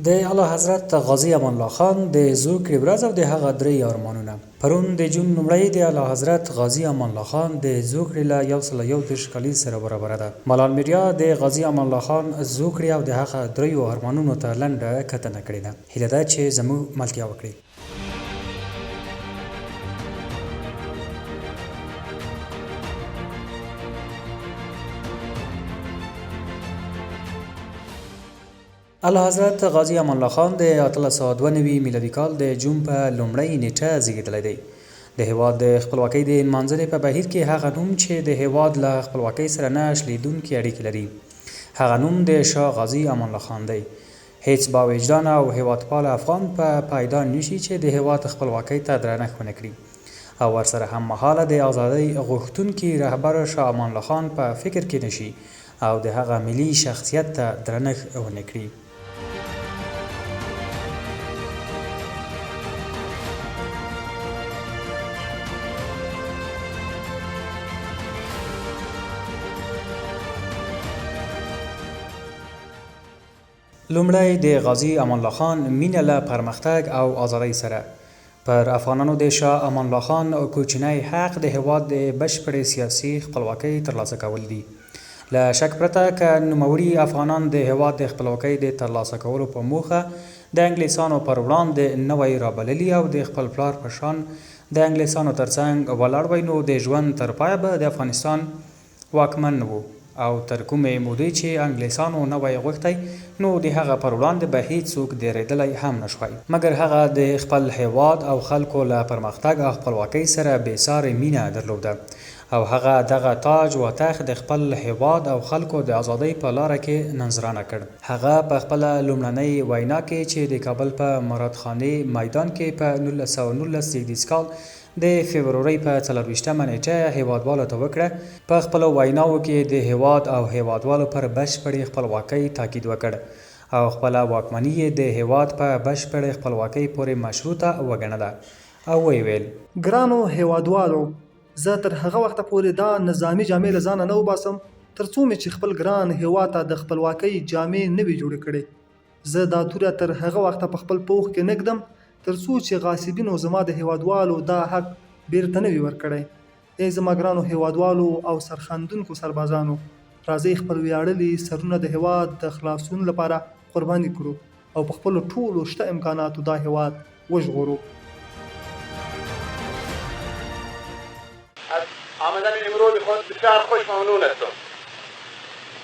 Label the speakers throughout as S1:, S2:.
S1: د اعلی حضرت غازی امان الله خان د زوکړې ورځ او د هغه درې ارمانونه. پرون د جون لومړۍ د اعلی حضرت غازی امان الله خان د زوکړې له 101 کلي سره برابره ده. ملال میډیا د غازی امان الله خان زوکړې او د هغه درې ارمانونو ته لنډه کتنه کړې ده. هیله ده چې زموږ ملتیا وکړي. اعلی حضرت غازی امان الله خان د 1892 میلادي کال د جون په لومړۍ نیټه زیږیدلی دی. د هیواد د خپلواکۍ د نمانځنې په بهیر کې هغه نوم چې د هیواد له خپلواکۍ سره نه شلیدونکي اړیکې لري، هغه نوم د شاه غازی امان الله خان دی. هیڅ باوجدان او هیوادپال افغان په پایدار نشي چې د هیواد خپلواکۍ ته درنښت ونه کړي او ورسره هم مهاله د ازادۍ غوښتونکي رهبر شاه امان الله خان په فکر کې نشي او د هغه ملي شخصیت ته درنښت ونه کړي. لومړی د غازی امان الله خان مینه له پرمختګ او ازادۍ سره. پر افغانانو د شاه امان الله خان کوچنی حق د هیواد د بشپړې سیاسي خپلواکۍ ترلاسه کول دي. له شک پرته که نوموړي افغانان د هیواد د خپلواکۍ د ترلاسه کولو په موخه د انګلیسانو پر وړاندې نوی رابللي او د خپل پلار په شان د انګلیسانو ترڅنګ ولاړ وای، نو د ژوند تر پایه به د افغانستان واکمن وو او تر کومې مودې چې انګلیسانو نه وای غوښتی نو د هغه پر وړاندې به هیڅوک درېدلی هم نشوای، مګر هغه د خپل هیواد او خلکو له پرمختګ او خپلواکۍ سره بېسارې مینه درلوده او هغه دغه تاج و تخت د خپل هیواد او خلکو د ازادۍ په لاره کې ننځرانه کړ. هغه په خپله لومړنۍ وینا کې چې د کابل په مرادخانې میدان کې په 1919 زیږدیز کال د فبرورۍ په 24مه نیټه هیوادوالو ته وکړه، په خپلو ویناوو کې د هیواد او هیوادوالو پر بشپړې خپلواکۍ تاکید وکړ او خپله واکمني یې د هیواد په بشپړې خپلواکۍ پورې مشروطه وګڼله او ویې ویل:
S2: ګرانو هیوادوالو، زه تر هغه وخته پورې دا نظامي جامې له ځانه نه وباسم تر څو مې چې خپل ګران هیواد ته د خپلواکۍ جامې نه وي جوړې کړې. زه دا توره تر هغه وخته په خپل پوښ کې نه ږدم تر څو چې غاصبینو زما د هیوادوالو دا حق بیرته نه وي ورکړی. ای زما ګرانو هیوادوالو او سرښندونکو سربازانو، راځئ خپل ویاړلي سرونه د هیواد د خلاصون لپاره قرباني کړو او په خپلو ټولو شته امکاناتو دا هیواد وژغورو.
S3: از آمدن امروز خود بسیار خوش ممنون هستم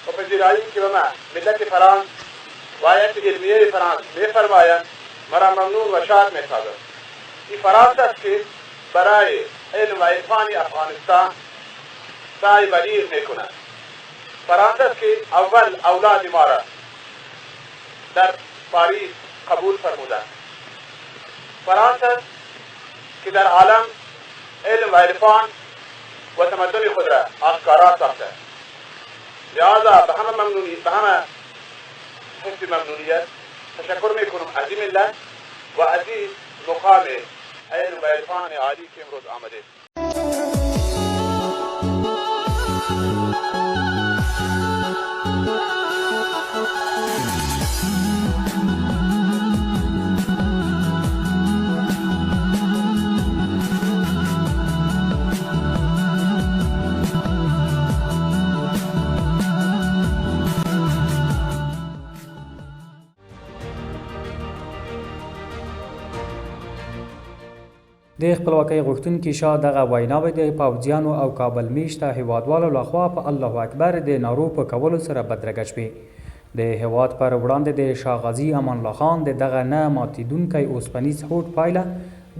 S3: و پذیرایی که به من ملت فرانس و هیئت علمیه فرانس می‌فرمایند مرا ممنون و شاد می‌سازد. این فرانس است که برای علم و عرفان افغانستان سعی بلیغ می‌کند. فرانس است که اول اولاد ما را در پاریس قبول فرموده. فرانس است که در عالم علم و عرفان و تمدن خود را آشکارا ساخته. لہذا به همه حس ممنونیت تشکر میکنم از این ملت و از این مقام علم و عرفان عالی که امروز آمده.
S1: د خپلواکۍ غوښتونکي شاه دغه ویناوې د پوځیانو او کابل میشته هیوادوالو لخوا په الله اکبر د نارو په کولو سره بدرګه شوې. د هیواد پر وړاندې د شاه غازی امان الله خان د دغه نه ماتېدونکی اوسپنیز هوډ پایله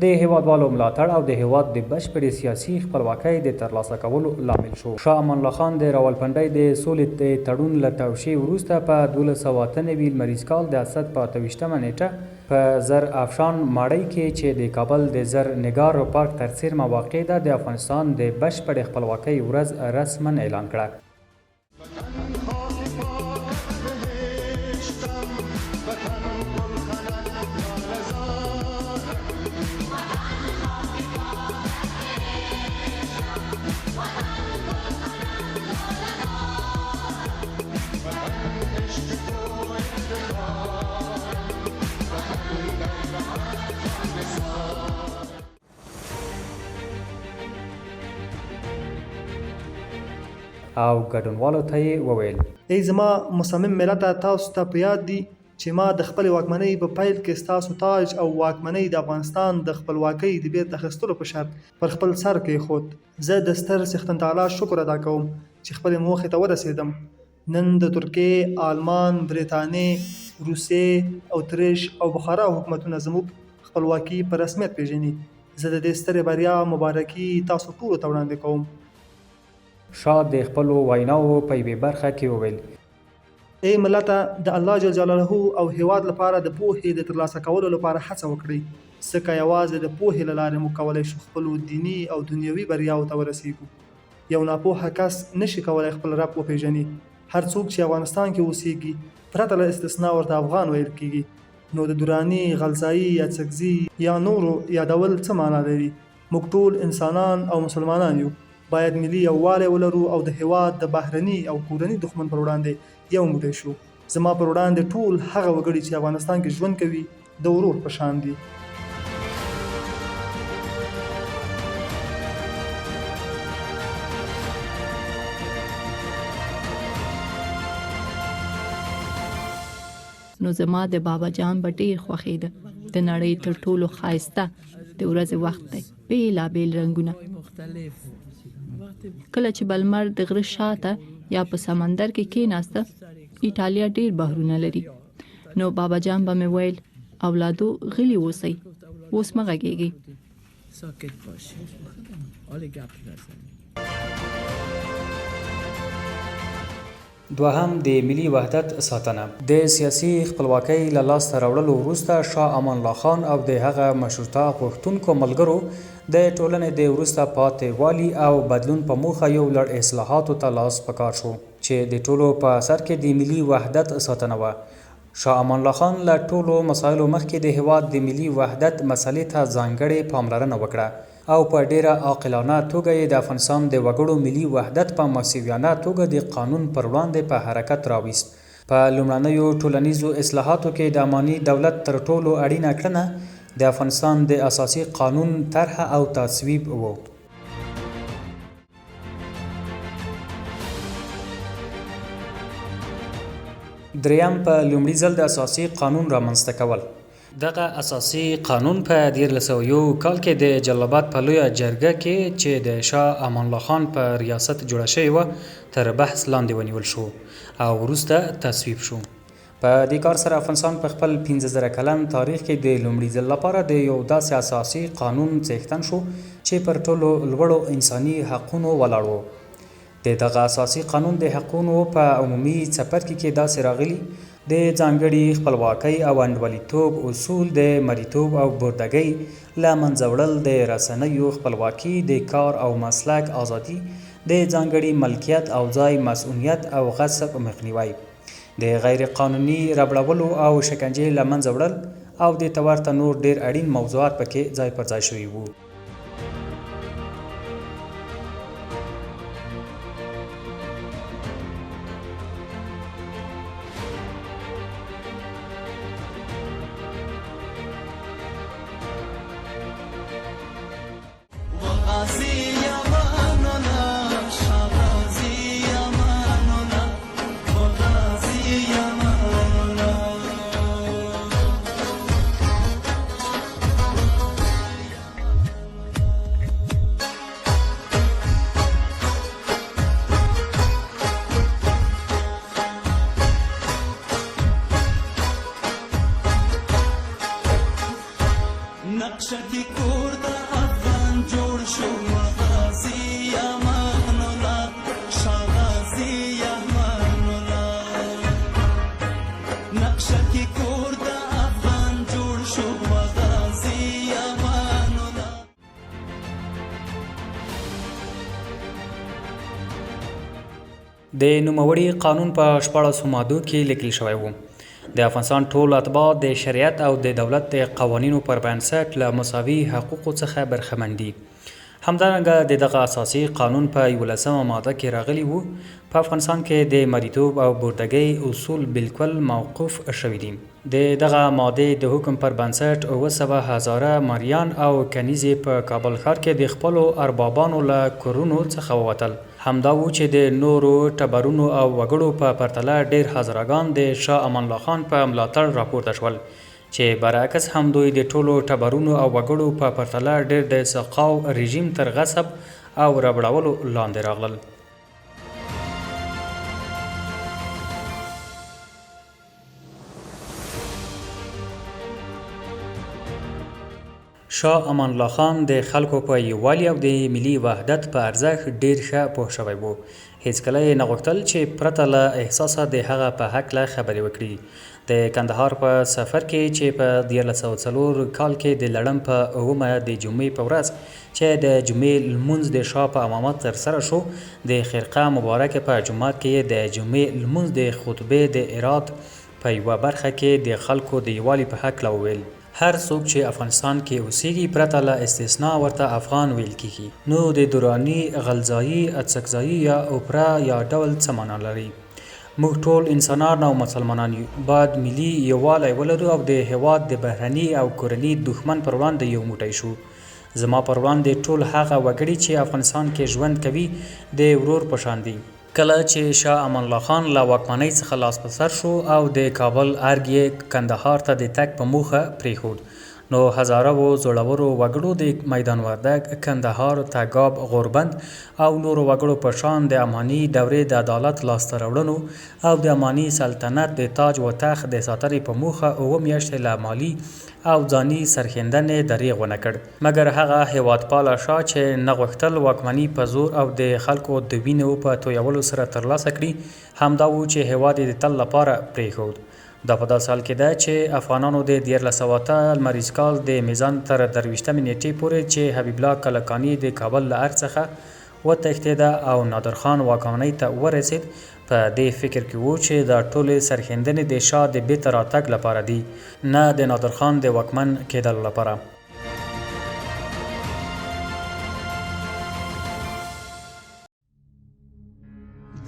S1: د هیوادوالو ملاتړ او د هیواد د بشپړې سیاسي خپلواکۍ د ترلاسه کولو لامل شو. شاه امان الله خان د راولپنډۍ د سولې د تړون له توشیح وروسته په 1293 لمریز کال د اسد په 28مه نیټه په زر افشان ماړۍ کې چې د کابل د زر نگار پارک تر څیرمه واقع ده د افغانستان د بشپړې خپلواکۍ ورځ رسما اعلان کړه. او ګډونوالو ته یې وویل:
S2: ای زما مصمم ملته، تاسو ته په یاد دي چې ما د خپل واکمنۍ په پیل کې ستاسو تاج او واکمنۍ د افغانستان د خپلواکۍ د بیرته اخیستلو په شرط پر خپل سر کېښود. زه د ستر څښتن تعالی شکر ادا کوم چې خپلې موخې ته ورسېدم. نن د ترکیې، آلمان، برېټانیې، روسیې، اتریش او بخارا حکومتونه زموږ خپلواکي په رسمیت پیژني. زه د دې سترې بریا مبارکي تاسو ټولو ته وړاندې کوم.
S1: شاه د خپلو ویناوو په یوې برخه کې وویل:
S2: ای ملته، د الله جل جلاله او هیواد لپاره د پوهې د ترلاسه کولو لپاره هڅه وکړئ، ځکه یوازې د پوهې له لارې موږ کولی شو خپلو دیني او دنیوي بریاو ته ورسیږو. یو ناپوهه کس نشي کولی خپل رب وپیژني. هر څوک چې افغانستان کې اوسیږي پرته له استثنا ورته افغان ویل کیږي. نو د دراني، غلزایي یا څکزي یا نورو یادول څه معنا لري؟ موږ ټول انسانان او مسلمانان یو. باید ملي یووالی ولرو او د هیواد د بهرني او کورني دښمن پر وړاندې یو موټی شو. زما پر وړاندې ټول هغه وګړي چې افغانستان کې ژوند کوي د ورور په شان دي.
S4: نو زما د بابا جان به ډېر خوښېده. د نړۍ تر ټولو ښایسته د ورځې وخت دی، بېلابېل رنګونه. کله چې به لمر د غره شاته یا په سمندر کې کېناسته، ایټالیا ډېر بحرونه لري. نو بابا جان به مې ویل: اولادو غلي اوسئ، اوس مه غږېږئ.
S1: دوهم، د ملي وحدت ساتنه. د سیاسي خپلواکۍ له لاسته راوړلو وروسته شاه امان الله خان او د هغه مشروطه غوښتونکو ملګرو د ټولنې د وروسته پاتې والي او بدلون په موخه یو لړ اصلاحاتو ته لاس په کار شو چې د ټولو په سر کې د ملي وحدت ساتنه وه. شاه امان الله خان له ټولو مسایلو مخکې د هیواد د ملي وحدت مسلې ته ځانګړې پاملرنه وکړه او په ډیره عاقلانه توګه یې د افغانستان د وګړو ملي وحدت په مسویانه توګه د قانون پر وړاندې په حرکت راوست. په لومړنیو ټولنیزو اصلاحاتو کې د اماني دولت تر ټولو اړینه کړنه د افغانستان د اساسي قانون طرح او تصویب و. دریم، په لومړي ځل د اساسي قانون رامنځته کول. دغه اساسي قانون په 1901 کال کې د جلال آباد په لویه جرګه کې چې د شاه امان الله خان په ریاست جوړه شوې وه تر بحث لاندې ونیول شو او وروسته تصویب شو. په دې کار سره افغانستان په خپل 15,000 کلن تاریخ کې د لومړي ځل لپاره د یو داسې اساسي قانون څښتن شو چې پر ټولو لوړو انساني حقونو ولاړ و. د دغه اساسي قانون د حقونو په عمومي څپرکي کې داسې راغلي: د ځانګړي خپلواکۍ او انډولیتوب اصول، د مریتوب او بردګۍ له منځه وړل، د رسنیو خپلواکي، د کار او مسلک ازادي، د ځانګړي ملکیت او ځای مسؤلیت او غصب مخنیوی، د غیر قانوني ربړولو او شکنجې له منځه وړل او د ورته نور ډیر اړین موضوعات پکې ځای پر ځای شوي وو. د نوموړي قانون په 14 مادو کې لیکل شوی و. د افغانستان ټول اتباع د شریعت او د دولت د قوانینو پر بنسټ له مساوي حقوقو څخه برخمن دي. همدارنګه د دغه اساسي قانون په 11 ماده کې راغلی وو په افغانستان کې د مریتوب او بردګۍ اصول بالکل موقوف شوي دي. د دغه ماده د حکم پر بنسټ 900,000 مریان او کنیزې په کابل ښار کې د خپلو اربابانو له کورونو څخه ووتل. همدا و چې د نورو ټبرونو او وګړو په پرتله ډیر هزارګان د شاه امان الله خان په ملاتړ راپورته شول چې برعکس هم دوی د ټولو ټبرونو او وګړو په پرتله ډیر د سقاو رژیم تر غصب او ربړولو لاندې راغلل. شاه امان الله خان د خلکو په یووالي او د ملي وحدت په ارزښت ډیر ښه پوه شوی و. هیڅکله یې نه غوښتل چې پرته له احساسه د هغه په هکله خبرې وکړي. د کندهار په سفر کې چې په 1904 کال کې د لړم په 9 د جمعې په ورځ چې د جمعې لمونځ د شاه په امامت ترسره شو، د خرقه مبارکه په جومات کې د جمعې لمونځ د خطبې د اراد په یوه برخه کې د خلکو د یووالي په هکله وویل. هر څوک چې افغانستان کې اوسېږي پرته له استثنا ورته افغان ویل کیږي، نو د دوراني، غلزایي، اڅکزایي یا اوپرا یا ډول څه معنا لري. موږ ټول انسانان او مسلمانان یو، باید ملي یووالی ولرو او د هیواد د بهرني او کورني دښمن پر وړاندې یو موټی شو. زما پر وړاندې ټول هغه وګړي چې افغانستان کې ژوند کوي د ورور په شان دي. کله چې شاه امان الله خان له واکمنۍ څخه لاس په سر شو او د کابل ارګ یې کندهار ته د تګ په موخه پرېښود، نو هزاره و زړورو وګړو د میدان وردګ، کندهار، تګاب، غوربند او نورو وګړو په شان د اماني دورې د عدالت لاسته راوړنو او د اماني سلطنت د تاج و تخت د ساتنې په موخه 9 میاشتې له مالي او ځاني سرښندنې دریغ ونه کړ. مګر هغه هیوادپاله شاه چې نه غوښتل واکمني په زور او د خلکو د وینو په تویولو سره ترلاسه کړي، همدا و چې هیواد یې د تل لپاره پرېښود. دا په داسې حال کې ده چې افغانانو د 1908 لمریز کال د میزان تر 23 نیټې پورې چې حبیب الله کلکاني د کابل له ارګ څخه وتښتېده او نادرخان واکمنۍ ته ورسېد، په دې فکر کې و چې دا ټولې سرښندنې د شاه د بیرته راتګ لپاره دي، نه د نادرخان د واکمن کېدلو لپاره.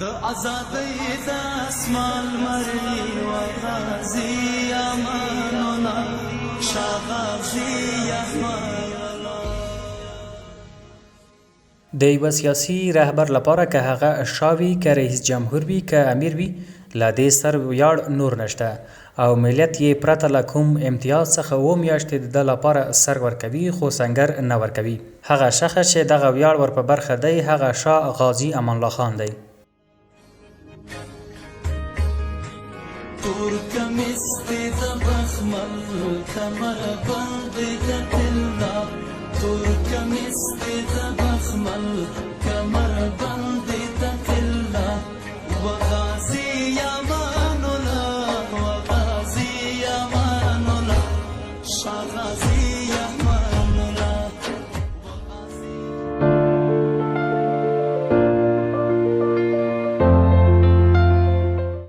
S5: د آزادۍ د اسمان مري و غازي امانونه شاه غازي احمد
S1: د یوه سیاسي رهبر لپاره که هغه شاه وي، که رئیس جمهور وي، که امیر وي، له دې سر ویاړ نور نشته او ملت یې پرته له کوم امتیاز څخه 9 میاشتې د ده لپاره سر ورکوي خو سنګر نه ورکوي. هغه شخص چې دغه ویاړ ور په برخه دی هغه شاه غازي امان الله خان دی.
S5: تور کمیس دې د بخمل کمر بند